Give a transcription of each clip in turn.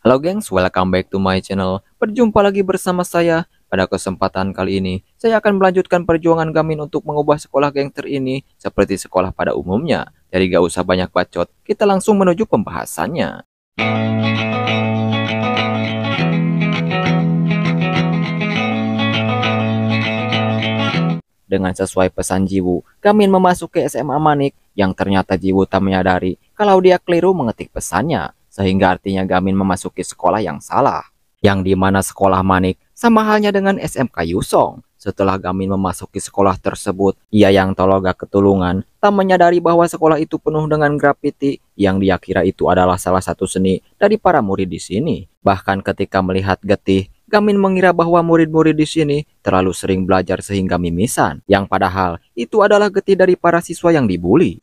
Halo gengs, welcome back to my channel. Berjumpa lagi bersama saya. Pada kesempatan kali ini, saya akan melanjutkan perjuangan Gamin untuk mengubah sekolah gangster ini seperti sekolah pada umumnya. Jadi gak usah banyak bacot, kita langsung menuju pembahasannya. Dengan sesuai pesan Jiwoo, Gamin memasuki SMA Manik yang ternyata Jiwoo tak menyadari kalau dia keliru mengetik pesannya. Sehingga artinya Gamin memasuki sekolah yang salah. Yang dimana sekolah Manik sama halnya dengan SMK Yusong. Setelah Gamin memasuki sekolah tersebut, ia yang tologa ketulungan tak menyadari bahwa sekolah itu penuh dengan grafiti yang dia kira itu adalah salah satu seni dari para murid di sini. Bahkan ketika melihat getih, Gamin mengira bahwa murid-murid di sini terlalu sering belajar sehingga mimisan, yang padahal itu adalah getih dari para siswa yang dibully.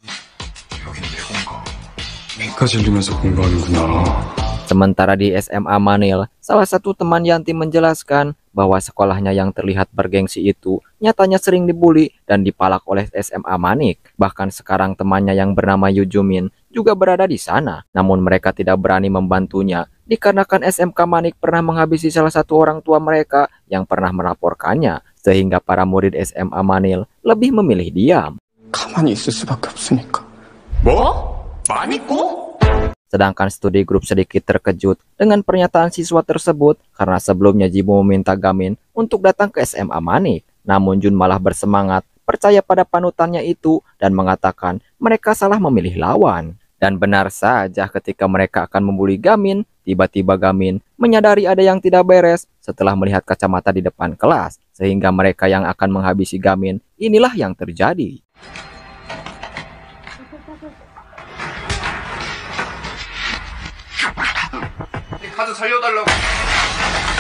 Sementara di SMA Manil, salah satu teman Yanti menjelaskan bahwa sekolahnya yang terlihat bergengsi itu nyatanya sering dibully dan dipalak oleh SMA Manik. Bahkan sekarang temannya yang bernama Yujumin juga berada di sana, namun mereka tidak berani membantunya dikarenakan SMK Manik pernah menghabisi salah satu orang tua mereka yang pernah melaporkannya, sehingga para murid SMA Manil lebih memilih diam. Sedangkan studi grup sedikit terkejut dengan pernyataan siswa tersebut karena sebelumnya Jiwoo meminta Gamin untuk datang ke SMA Manik. Namun Jun malah bersemangat, percaya pada panutannya itu dan mengatakan mereka salah memilih lawan. Dan benar saja ketika mereka akan membuli Gamin, tiba-tiba Gamin menyadari ada yang tidak beres setelah melihat kacamata di depan kelas. Sehingga mereka yang akan menghabisi Gamin, inilah yang terjadi.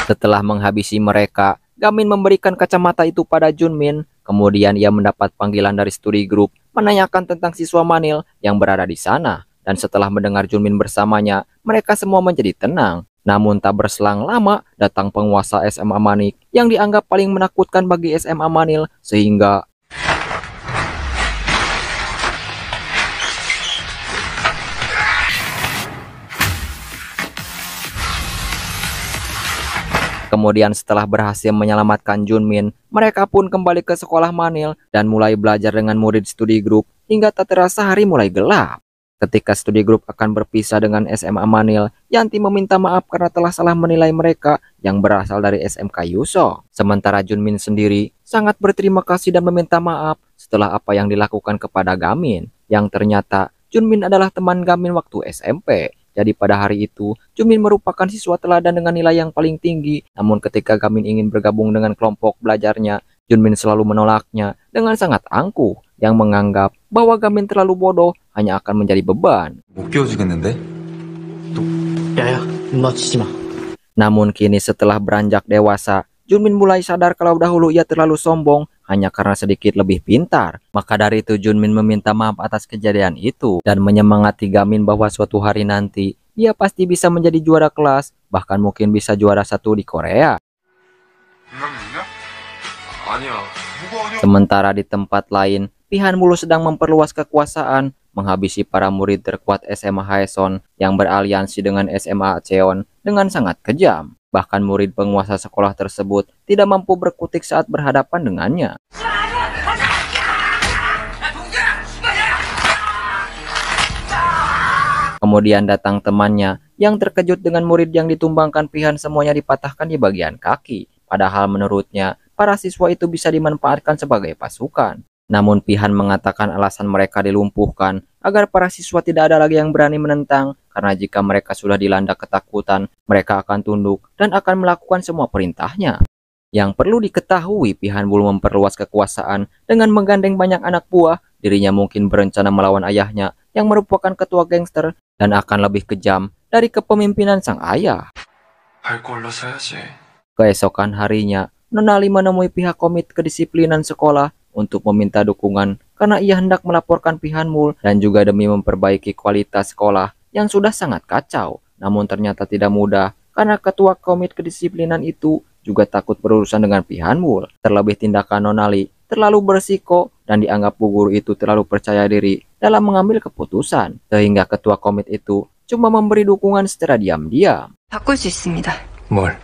Setelah menghabisi mereka, Gamin memberikan kacamata itu pada Junmin. Kemudian ia mendapat panggilan dari studi grup menanyakan tentang siswa Manil yang berada di sana. Dan setelah mendengar Junmin bersamanya, mereka semua menjadi tenang. Namun tak berselang lama, datang penguasa SMA Manik yang dianggap paling menakutkan bagi SMA Manil, sehingga kemudian setelah berhasil menyelamatkan Junmin, mereka pun kembali ke sekolah Manil dan mulai belajar dengan murid studi grup hingga tak terasa hari mulai gelap. Ketika studi grup akan berpisah dengan SMA Manil, Yanti meminta maaf karena telah salah menilai mereka yang berasal dari SMK Yusong. Sementara Junmin sendiri sangat berterima kasih dan meminta maaf setelah apa yang dilakukan kepada Gamin, yang ternyata Junmin adalah teman Gamin waktu SMP. Jadi pada hari itu, Junmin merupakan siswa teladan dengan nilai yang paling tinggi. Namun ketika Gamin ingin bergabung dengan kelompok belajarnya, Junmin selalu menolaknya dengan sangat angkuh, yang menganggap bahwa Gamin terlalu bodoh hanya akan menjadi beban. Namun kini setelah beranjak dewasa, Junmin mulai sadar kalau dahulu ia terlalu sombong hanya karena sedikit lebih pintar. Maka dari itu Junmin meminta maaf atas kejadian itu dan menyemangati Gamin bahwa suatu hari nanti dia pasti bisa menjadi juara kelas, bahkan mungkin bisa juara satu di Korea. Sementara di tempat lain, Pihanmul sedang memperluas kekuasaan, menghabisi para murid terkuat SMA Haeson yang beraliansi dengan SMA Cheon dengan sangat kejam. Bahkan murid penguasa sekolah tersebut tidak mampu berkutik saat berhadapan dengannya. Kemudian datang temannya yang terkejut dengan murid yang ditumbangkan Pihan semuanya dipatahkan di bagian kaki. Padahal menurutnya, para siswa itu bisa dimanfaatkan sebagai pasukan. Namun Pihan mengatakan alasan mereka dilumpuhkan agar para siswa tidak ada lagi yang berani menentang, karena jika mereka sudah dilanda ketakutan, mereka akan tunduk dan akan melakukan semua perintahnya. Yang perlu diketahui, Pihanmul memperluas kekuasaan dengan menggandeng banyak anak buah. Dirinya mungkin berencana melawan ayahnya yang merupakan ketua gangster dan akan lebih kejam dari kepemimpinan sang ayah. Keesokan harinya, Nonali menemui pihak komite kedisiplinan sekolah untuk meminta dukungan karena ia hendak melaporkan Pihanmul dan juga demi memperbaiki kualitas sekolah yang sudah sangat kacau. Namun ternyata tidak mudah karena ketua komite kedisiplinan itu juga takut berurusan dengan Pihanmul. Terlebih tindakan Nonali terlalu bersiko dan dianggap bu guru itu terlalu percaya diri dalam mengambil keputusan, sehingga ketua komite itu cuma memberi dukungan secara diam-diam. 바꿀 수 있습니다. 뭘?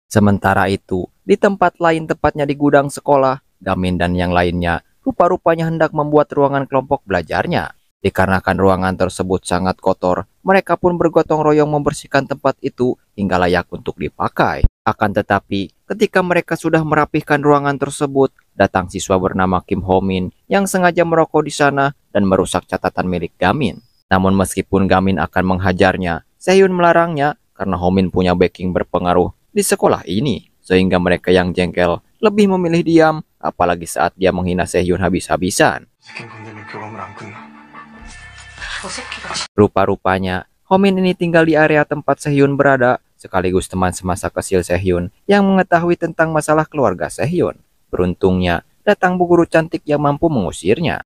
Sementara itu, di tempat lain tepatnya di gudang sekolah, Gamin dan yang lainnya rupa-rupanya hendak membuat ruangan kelompok belajarnya. Dikarenakan ruangan tersebut sangat kotor, mereka pun bergotong royong membersihkan tempat itu hingga layak untuk dipakai. Akan tetapi, ketika mereka sudah merapihkan ruangan tersebut, datang siswa bernama Kim Ho Min yang sengaja merokok di sana dan merusak catatan milik Gamin. Namun meskipun Gamin akan menghajarnya, Sehyun melarangnya karena Ho Min punya backing berpengaruh di sekolah ini, sehingga mereka yang jengkel lebih memilih diam, apalagi saat dia menghina Sehyun habis-habisan. Rupa-rupanya, Ho Min ini tinggal di area tempat Sehyun berada, sekaligus teman semasa kecil Sehyun yang mengetahui tentang masalah keluarga Sehyun. Beruntungnya, datang bu guru cantik yang mampu mengusirnya.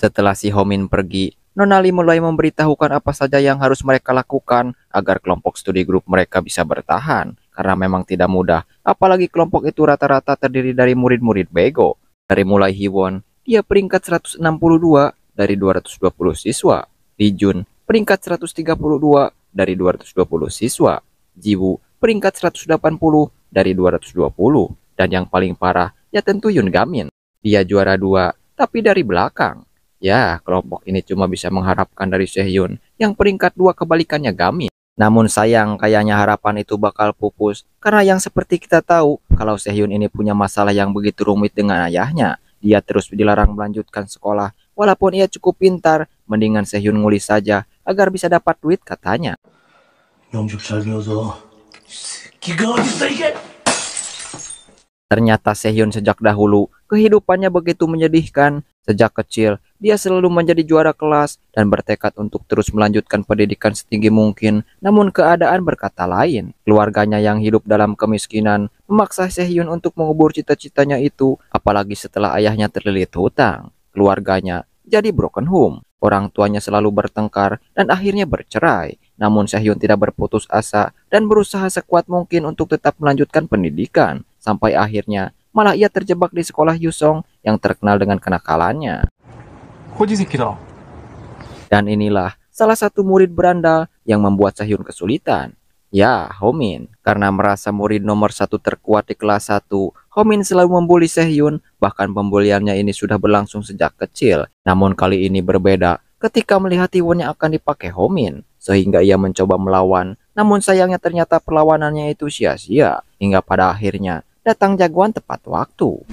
Setelah si Ho Min pergi, Nona Lee mulai memberitahukan apa saja yang harus mereka lakukan agar kelompok studi grup mereka bisa bertahan. Karena memang tidak mudah, apalagi kelompok itu rata-rata terdiri dari murid-murid bego. Dari mulai Hiwon, dia peringkat 162 dari 220 siswa. Lee Jun, peringkat 132 dari 220 siswa. Jiwoo, peringkat 180 dari 220. Dan yang paling parah, ya tentu Yoon Gamin. Dia juara 2, tapi dari belakang. Ya, kelompok ini cuma bisa mengharapkan dari Sehyun yang peringkat 2 kebalikannya Gamin. Namun sayang kayaknya harapan itu bakal pupus karena yang seperti kita tahu kalau Sehyun ini punya masalah yang begitu rumit dengan ayahnya. Dia terus dilarang melanjutkan sekolah walaupun ia cukup pintar, mendingan Sehyun ngulis saja agar bisa dapat duit katanya. Ternyata Sehyun sejak dahulu kehidupannya begitu menyedihkan. Sejak kecil, dia selalu menjadi juara kelas dan bertekad untuk terus melanjutkan pendidikan setinggi mungkin. Namun keadaan berkata lain. Keluarganya yang hidup dalam kemiskinan memaksa Sehyun untuk mengubur cita-citanya itu, apalagi setelah ayahnya terlilit hutang. Keluarganya jadi broken home. Orang tuanya selalu bertengkar dan akhirnya bercerai. Namun Sehyun tidak berputus asa dan berusaha sekuat mungkin untuk tetap melanjutkan pendidikan. Sampai akhirnya malah ia terjebak di sekolah Yusong yang terkenal dengan kenakalannya. Dan inilah salah satu murid berandal yang membuat Sehyun kesulitan. Ya, Ho Min. Karena merasa murid nomor 1 terkuat di kelas 1, Ho Min selalu membuli Sehyun, bahkan pembuliannya ini sudah berlangsung sejak kecil. Namun kali ini berbeda ketika melihat Hiwon yang akan dipakai Ho Min, sehingga ia mencoba melawan. Namun sayangnya ternyata perlawanannya itu sia-sia, hingga pada akhirnya datang jagoan tepat waktu.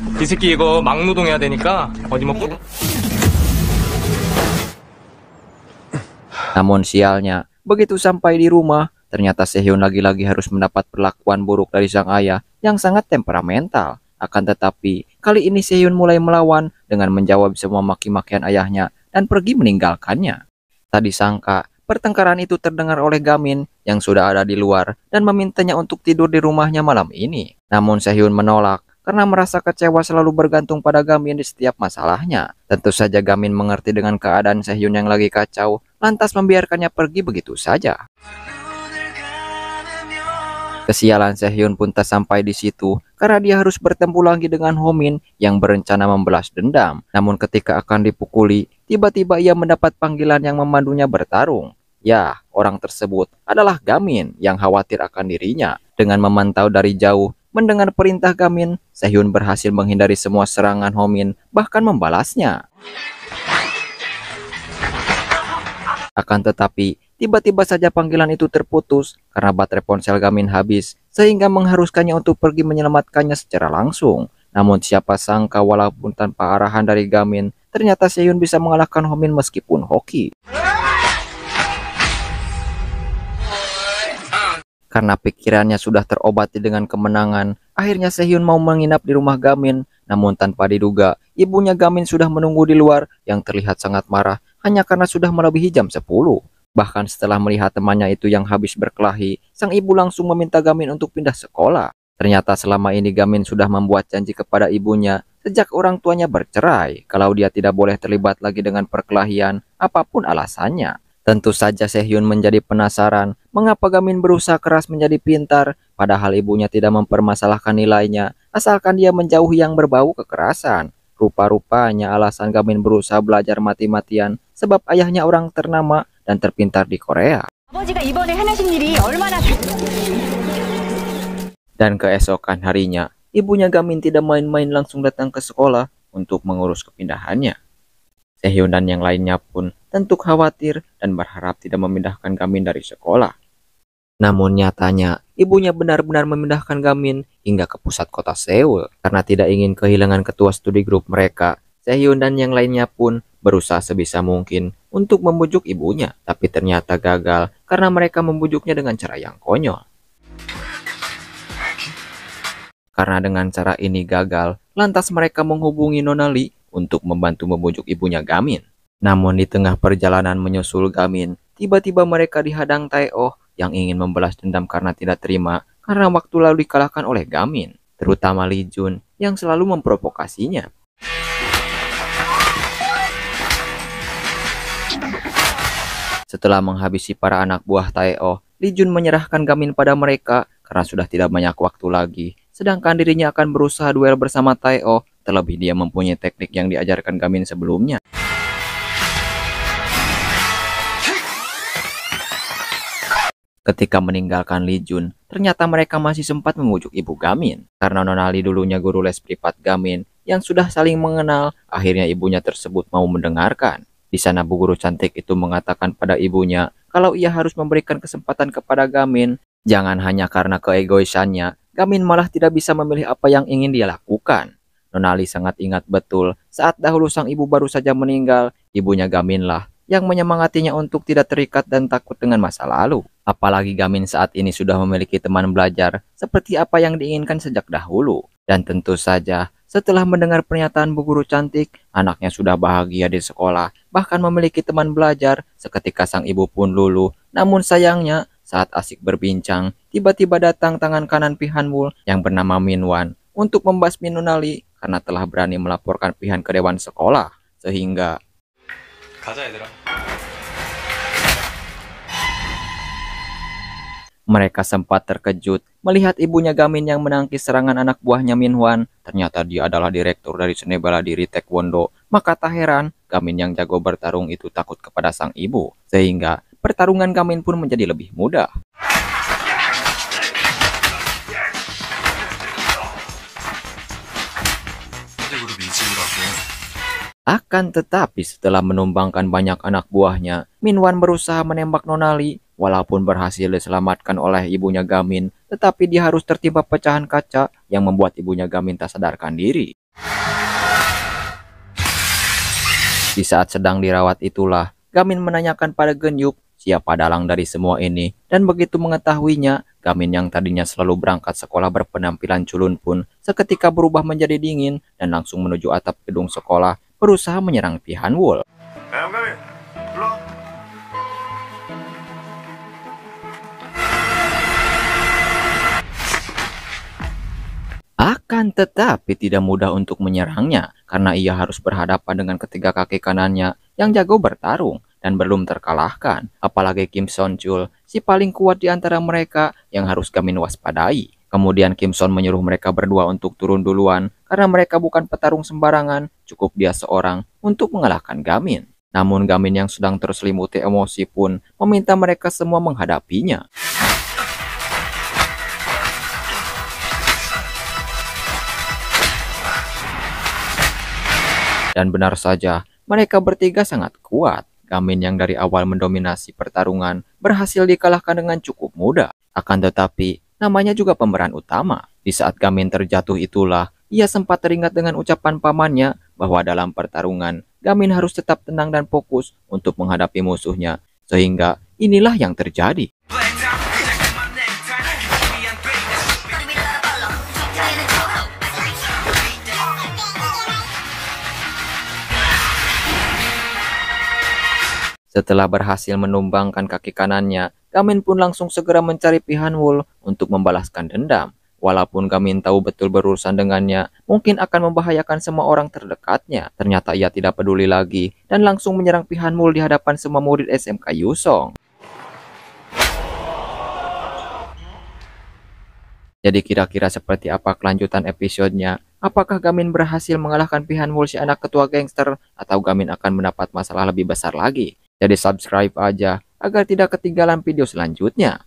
Namun sialnya, begitu sampai di rumah, ternyata Sehyun lagi-lagi harus mendapat perlakuan buruk dari sang ayah yang sangat temperamental. Akan tetapi, kali ini Sehyun mulai melawan dengan menjawab semua maki-makian ayahnya dan pergi meninggalkannya. Tak disangka, pertengkaran itu terdengar oleh Gamin yang sudah ada di luar dan memintanya untuk tidur di rumahnya malam ini. Namun Sehyun menolak karena merasa kecewa selalu bergantung pada Gamin di setiap masalahnya. Tentu saja Gamin mengerti dengan keadaan Sehyun yang lagi kacau, lantas membiarkannya pergi begitu saja. Kesialan Sehyun pun tak sampai di situ karena dia harus bertemu lagi dengan Ho Min yang berencana membalas dendam. Namun ketika akan dipukuli, tiba-tiba ia mendapat panggilan yang memandunya bertarung. Ya, orang tersebut adalah Gamin yang khawatir akan dirinya. Dengan memantau dari jauh, mendengar perintah Gamin, Sehyun berhasil menghindari semua serangan Ho Min, bahkan membalasnya. Akan tetapi, tiba-tiba saja panggilan itu terputus karena baterai ponsel Gamin habis, sehingga mengharuskannya untuk pergi menyelamatkannya secara langsung. Namun siapa sangka walaupun tanpa arahan dari Gamin, ternyata Sehyun bisa mengalahkan Ho Min meskipun hoki. Karena pikirannya sudah terobati dengan kemenangan, akhirnya Sehyun mau menginap di rumah Gamin. Namun tanpa diduga, ibunya Gamin sudah menunggu di luar yang terlihat sangat marah hanya karena sudah melebihi jam 10. Bahkan setelah melihat temannya itu yang habis berkelahi, sang ibu langsung meminta Gamin untuk pindah sekolah. Ternyata selama ini Gamin sudah membuat janji kepada ibunya sejak orang tuanya bercerai kalau dia tidak boleh terlibat lagi dengan perkelahian apapun alasannya. Tentu saja Sehyun menjadi penasaran mengapa Gamin berusaha keras menjadi pintar padahal ibunya tidak mempermasalahkan nilainya asalkan dia menjauhi yang berbau kekerasan. Rupa-rupanya alasan Gamin berusaha belajar mati-matian sebab ayahnya orang ternama dan terpintar di Korea. 아버지가 이번에 해내신 일이 얼마나 Dan keesokan harinya, ibunya Gamin tidak main-main langsung datang ke sekolah untuk mengurus kepindahannya. Sehyun dan yang lainnya pun tentu khawatir dan berharap tidak memindahkan Gamin dari sekolah. Namun nyatanya, ibunya benar-benar memindahkan Gamin hingga ke pusat kota Seoul. Karena tidak ingin kehilangan ketua studi grup mereka, Sehyun dan yang lainnya pun berusaha sebisa mungkin untuk membujuk ibunya. Tapi ternyata gagal karena mereka membujuknya dengan cara yang konyol. Karena dengan cara ini gagal, lantas mereka menghubungi Nona Lee untuk membantu membujuk ibunya Gamin. Namun di tengah perjalanan menyusul Gamin, tiba-tiba mereka dihadang Tae-oh yang ingin membalas dendam karena tidak terima karena waktu lalu dikalahkan oleh Gamin, terutama Lee Jun yang selalu memprovokasinya. Setelah menghabisi para anak buah Tae-oh, Lee Jun menyerahkan Gamin pada mereka karena sudah tidak banyak waktu lagi. Sedangkan dirinya akan berusaha duel bersama Tae-oh, terlebih dia mempunyai teknik yang diajarkan Gamin sebelumnya. Ketika meninggalkan Lee Jun, ternyata mereka masih sempat memujuk ibu Gamin. Karena Nona Lee dulunya guru les privat Gamin yang sudah saling mengenal, akhirnya ibunya tersebut mau mendengarkan. Di sana bu guru cantik itu mengatakan pada ibunya kalau ia harus memberikan kesempatan kepada Gamin, jangan hanya karena keegoisannya, Gamin malah tidak bisa memilih apa yang ingin dia lakukan. Nona Lee sangat ingat betul saat dahulu sang ibu baru saja meninggal, ibunya Gamin lah yang menyemangatinya untuk tidak terikat dan takut dengan masa lalu. Apalagi Gamin saat ini sudah memiliki teman belajar seperti apa yang diinginkan sejak dahulu. Dan tentu saja setelah mendengar pernyataan bu guru cantik, anaknya sudah bahagia di sekolah, bahkan memiliki teman belajar. Seketika sang ibu pun luluh, namun sayangnya saat asik berbincang, tiba-tiba datang tangan kanan Pihanwul yang bernama Minwan untuk membasmi Nona Lee karena telah berani melaporkan Pihan ke dewan sekolah. Sehingga mereka sempat terkejut melihat ibunya Gamin yang menangkis serangan anak buahnya Minwan. Ternyata dia adalah direktur dari seni bela diri Taekwondo. Maka tak heran Gamin yang jago bertarung itu takut kepada sang ibu. Sehingga pertarungan Gamin pun menjadi lebih mudah. Akan tetapi setelah menumbangkan banyak anak buahnya, Minwan berusaha menembak Nona Lee. Walaupun berhasil diselamatkan oleh ibunya Gamin, tetapi dia harus tertimpa pecahan kaca yang membuat ibunya Gamin tak sadarkan diri. Di saat sedang dirawat itulah, Gamin menanyakan pada Genyuk siapa dalang dari semua ini, dan begitu mengetahuinya, Gamin yang tadinya selalu berangkat sekolah berpenampilan culun pun seketika berubah menjadi dingin dan langsung menuju atap gedung sekolah berusaha menyerang Pihanwul. Akan tetapi tidak mudah untuk menyerangnya karena ia harus berhadapan dengan ketiga kaki kanannya yang jago bertarung dan belum terkalahkan. Apalagi Kim Son Chul, si paling kuat di antara mereka yang harus Gamin waspadai. Kemudian Kim Son menyuruh mereka berdua untuk turun duluan karena mereka bukan petarung sembarangan, cukup dia seorang untuk mengalahkan Gamin. Namun Gamin yang sedang terselimuti emosi pun meminta mereka semua menghadapinya. Dan benar saja, mereka bertiga sangat kuat. Gamin yang dari awal mendominasi pertarungan berhasil dikalahkan dengan cukup mudah. Akan tetapi, namanya juga pemeran utama. Di saat Gamin terjatuh itulah, ia sempat teringat dengan ucapan pamannya bahwa dalam pertarungan, Gamin harus tetap tenang dan fokus untuk menghadapi musuhnya. Sehingga inilah yang terjadi. Setelah berhasil menumbangkan kaki kanannya, Gamin pun langsung segera mencari Pihanwul untuk membalaskan dendam. Walaupun Gamin tahu betul berurusan dengannya mungkin akan membahayakan semua orang terdekatnya, ternyata ia tidak peduli lagi dan langsung menyerang Pihanwul di hadapan semua murid SMK Yusong. Jadi kira-kira seperti apa kelanjutan episodenya? Apakah Gamin berhasil mengalahkan Pihanwul si anak ketua gangster atau Gamin akan mendapat masalah lebih besar lagi? Jadi subscribe aja agar tidak ketinggalan video selanjutnya.